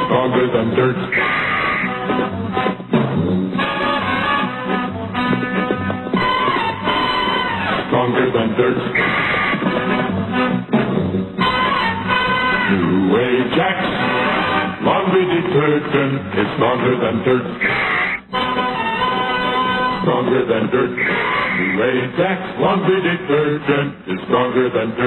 Stronger than dirt. Stronger than dirt. New Ajax laundry detergent is stronger than dirt. Stronger than dirt. New Ajax laundry detergent is stronger than dirt.